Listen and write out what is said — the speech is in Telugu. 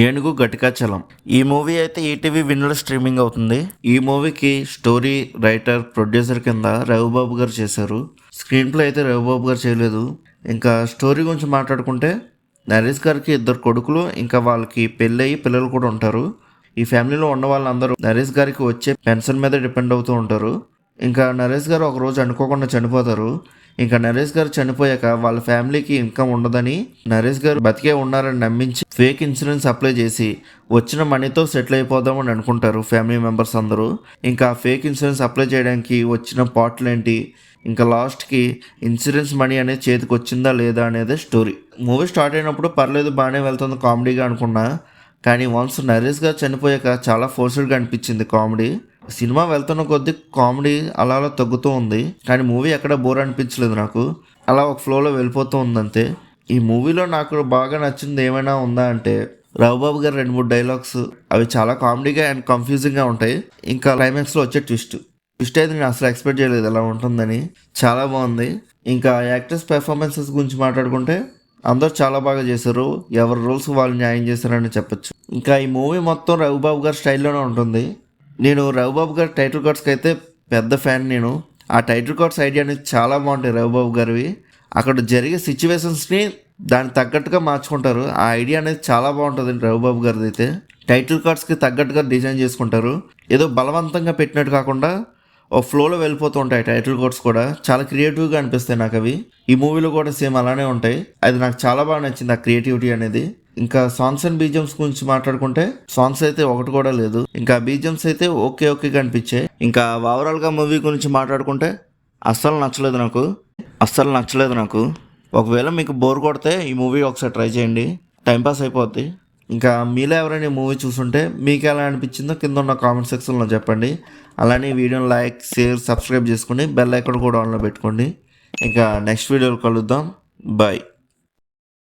ఏనుగు ఘటికాచలం. ఈ మూవీ అయితే ఈటీవీ విన్లో స్ట్రీమింగ్ అవుతుంది. ఈ మూవీకి స్టోరీ రైటర్ ప్రొడ్యూసర్ కింద రవిబాబు గారు చేశారు. స్క్రీన్ ప్లే అయితే రవిబాబు గారు చేయలేదు. ఇంకా స్టోరీ గురించి మాట్లాడుకుంటే నరేష్ గారికి 2 కొడుకులు, ఇంకా వాళ్ళకి పెళ్ళయి పిల్లలు కూడా ఉంటారు. ఈ ఫ్యామిలీలో ఉన్న వాళ్ళందరూ నరేష్ గారికి వచ్చే పెన్షన్ మీద డిపెండ్ అవుతూ ఉంటారు. ఇంకా నరేష్ గారు ఒకరోజు అనుకోకుండా చనిపోతారు. ఇంకా నరేష్ గారు చనిపోయాక వాళ్ళ ఫ్యామిలీకి ఇన్కమ్ ఉండదని నరేష్ గారు బతికే ఉన్నారని నమ్మించి ఫేక్ ఇన్సూరెన్స్ అప్లై చేసి వచ్చిన మనీతో సెటిల్ అయిపోదామని అనుకుంటారు ఫ్యామిలీ మెంబర్స్ అందరూ. ఇంకా ఫేక్ ఇన్సూరెన్స్ అప్లై చేయడానికి వచ్చిన పాటలేంటి, ఇంకా లాస్ట్కి ఇన్సూరెన్స్ మనీ అనేది చేతికి వచ్చిందా లేదా అనేది స్టోరీ. మూవీ స్టార్ట్ అయినప్పుడు పర్లేదు బాగానే వెళ్తుంది కామెడీగా అనుకున్నా, కానీ వన్స్ నరేష్ గారు చనిపోయాక చాలా ఫోర్స్డ్గా అనిపించింది కామెడీ. సినిమా వెళ్తున్న కొద్దీ కామెడీ అలా అలా తగ్గుతూ ఉంది, కానీ మూవీ ఎక్కడ బోర్ అనిపించలేదు నాకు. అలా ఒక ఫ్లోలో వెళ్ళిపోతూ ఉందంతే. ఈ మూవీలో నాకు బాగా నచ్చింది ఏమైనా ఉందా అంటే రవిబాబు గారు 2-3 డైలాగ్స్, అవి చాలా కామెడీగా అండ్ కన్ఫ్యూజింగ్గా ఉంటాయి. ఇంకా క్లైమాక్స్లో వచ్చే ట్విస్ట్ అయితే నేను అసలు ఎక్స్పెక్ట్ చేయలేదు ఎలా ఉంటుందని. చాలా బాగుంది. ఇంకా యాక్టర్స్ పెర్ఫార్మెన్సెస్ గురించి మాట్లాడుకుంటే అందరూ చాలా బాగా చేశారు. ఎవరి రోల్స్ వాళ్ళు న్యాయం చేశారని చెప్పొచ్చు. ఇంకా ఈ మూవీ మొత్తం రవిబాబు గారి స్టైల్లోనే ఉంటుంది. నేను రవిబాబు గారి టైటిల్ కార్డ్స్కి అయితే పెద్ద ఫ్యాన్. నేను ఆ టైటిల్ కార్డ్స్ ఐడియా అనేది చాలా బాగుంటాయి రవిబాబు గారివి. అక్కడ జరిగే సిచ్యువేషన్స్ని దానికి తగ్గట్టుగా మార్చుకుంటారు. ఆ ఐడియా అనేది చాలా బాగుంటుంది రవిబాబు గారిది. అయితే టైటిల్ కార్డ్స్కి తగ్గట్టుగా డిజైన్ చేసుకుంటారు. ఏదో బలవంతంగా పెట్టినట్టు కాకుండా ఓ ఫ్లోలో వెళ్ళిపోతూ ఉంటాయి టైటిల్ కార్డ్స్ కూడా. చాలా క్రియేటివ్గా అనిపిస్తాయి నాకు అవి. ఈ మూవీలో కూడా సేమ్ అలానే ఉంటాయి. అది నాకు చాలా బాగా నచ్చింది ఆ క్రియేటివిటీ అనేది. ఇంకా సాంగ్స్ అండ్ బీజిఎమ్స్ గురించి మాట్లాడుకుంటే సాంగ్స్ అయితే ఒకటి కూడా లేదు. ఇంకా బీజిఎమ్స్ అయితే ఓకేగా అనిపించాయి. ఇంకా ఓవరాల్గా మూవీ గురించి మాట్లాడుకుంటే అస్సలు నచ్చలేదు నాకు. ఒకవేళ మీకు బోర్ కొడితే ఈ మూవీ ఒకసారి ట్రై చేయండి, టైంపాస్ అయిపోద్ది. ఇంకా మీలో ఎవరైనా ఈ మూవీ చూసుంటే మీకు ఎలా అనిపించిందో కింద ఉన్న కామెంట్ సెక్షన్లో చెప్పండి. అలానే వీడియోని లైక్, షేర్, సబ్స్క్రైబ్ చేసుకుని బెల్ ఐకాన్ కూడా ఆన్లో పెట్టుకోండి. ఇంకా నెక్స్ట్ వీడియోలో కలుద్దాం. బాయ్.